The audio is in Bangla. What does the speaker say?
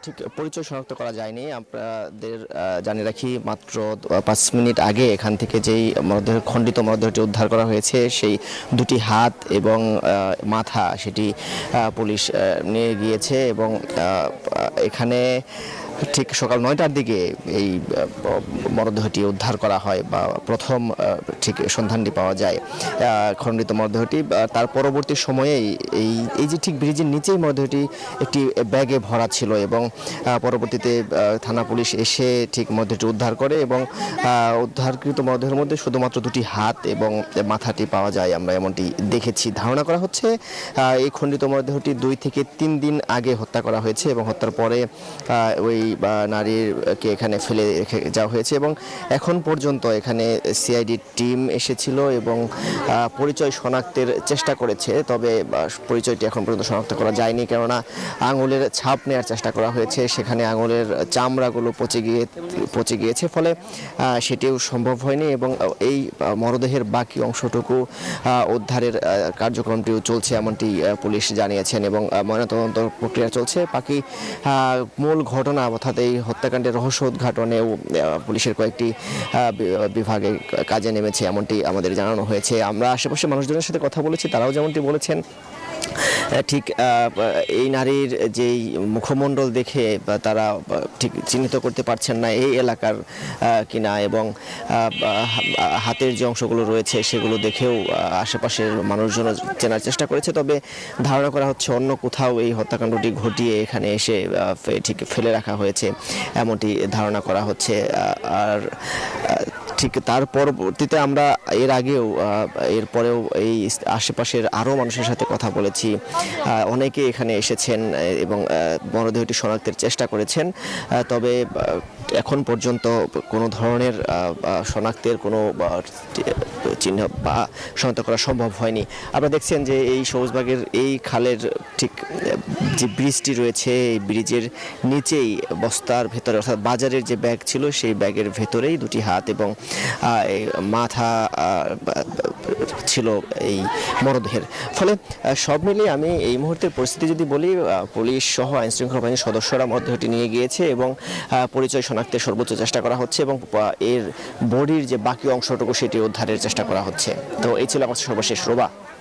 ঠিক পরিচয় শনাক্ত করা যায়নি। আপনাদের জানিয়ে রাখি, মাত্র ৫ মিনিট আগে এখান থেকে যেই খণ্ডিত মরদেহটি উদ্ধার করা হয়েছে, সেই দুটি হাত এবং মাথা সেটি পুলিশ নিয়ে গিয়েছে এবং এখানে ঠিক সকাল ৯টার দিকে এই মরদেহটি উদ্ধার করা হয় বা প্রথম ঠিক সন্ধানটি পাওয়া যায় খণ্ডিত মরদেহটি। তার পরবর্তী সময়েই এই যে ঠিক ব্রিজের নিচেই মরদেহটি একটি ব্যাগে ভরা ছিল এবং পরবর্তীতে থানা পুলিশ এসে ঠিক মরদেহটি উদ্ধার করে এবং উদ্ধারকৃত মরদেহের মধ্যে শুধুমাত্র দুটি হাত এবং মাথাটি পাওয়া যায়, আমরা এমনটি দেখেছি। ধারণা করা হচ্ছে এই খণ্ডিত মরদেহটি ২ থেকে ৩ দিন আগে হত্যা করা হয়েছে এবং হত্যার পরে ওই নারীকে এখানে ফেলে রেখে যাওয়া হয়েছে এবং এখন পর্যন্ত এখানে সিআইডি টিম এসেছিল এবং পরিচয় শনাক্তের চেষ্টা করেছে, তবে পরিচয়টি এখন পর্যন্ত শনাক্ত করা যায়নি, কেননা আঙুলের ছাপ নেওয়ার চেষ্টা করা হয়েছে, সেখানে আঙুলের চামড়াগুলো পচে গিয়েছে, ফলে সেটিও সম্ভব হয়নি এবং এই মরদেহের বাকি অংশটুকু উদ্ধারের কার্যক্রমটিও চলছে এমনটি পুলিশ জানিয়েছেন এবং ময়নাতদন্ত প্রক্রিয়া চলছে। বাকি মূল ঘটনা অর্থাৎ এই হত্যাকাণ্ডের রহস্য উদ্ঘাটনেও পুলিশের কয়েকটি বিভাগে কাজে নেমেছে এমনটি আমাদের জানানো হয়েছে। আমরা আশেপাশে মানুষজনের সাথে কথা বলেছি, তারাও যেমনটি বলেছেন, ঠিক এই নারীর যেই মুখমণ্ডল দেখে তারা ঠিক চিহ্নিত করতে পারছেন না এই এলাকার কিনা এবং হাতের যে অংশগুলো রয়েছে সেগুলো দেখেও আশেপাশের মানুষজন চেনার চেষ্টা করেছে, তবে ধারণা করা হচ্ছে অন্য কোথাও এই হত্যাকাণ্ডটি ঘটিয়ে এখানে এসে ঠিক ফেলে রাখা হয়েছে এমনটি ধারণা করা হচ্ছে। আর ঠিক তার পরবর্তীতে আমরা এরপরেও এই আশেপাশের আরও মানুষের সাথে কথা বলেছি, অনেকে এখানে এসেছেন এবং মরদেহটি শনাক্তের চেষ্টা করেছেন, তবে এখন পর্যন্ত কোনো ধরনের শনাক্তের কোনো চিহ্ন বা শনাক্ত করা সম্ভব হয়নি। আপনারা দেখছেন যে এই সবুজবাগের এই খালের ঠিক যে ব্রিজটি রয়েছে, এই ব্রিজের নিচেই বস্তার ভেতরে অর্থাৎ বাজারের যে ব্যাগ ছিল সেই ব্যাগের ভেতরেই দুটি হাত এবং মাথা ছিল এই মরদেহের। ফলে সব মিলিয়ে আমি এই মুহূর্তের পরিস্থিতি যদি বলি, পুলিশ সহ আইনশৃঙ্খলা বাহিনীর সদস্যরা মরদেহটি নিয়ে গিয়েছে এবং পরিচয় শনাক্তের সর্বোচ্চ চেষ্টা করা হচ্ছে এবং এর বডির যে বাকি অংশটুকু সেটি উদ্ধারের চেষ্টা করা হচ্ছে। তো এই ছিল আমার সর্বশেষ রোবা।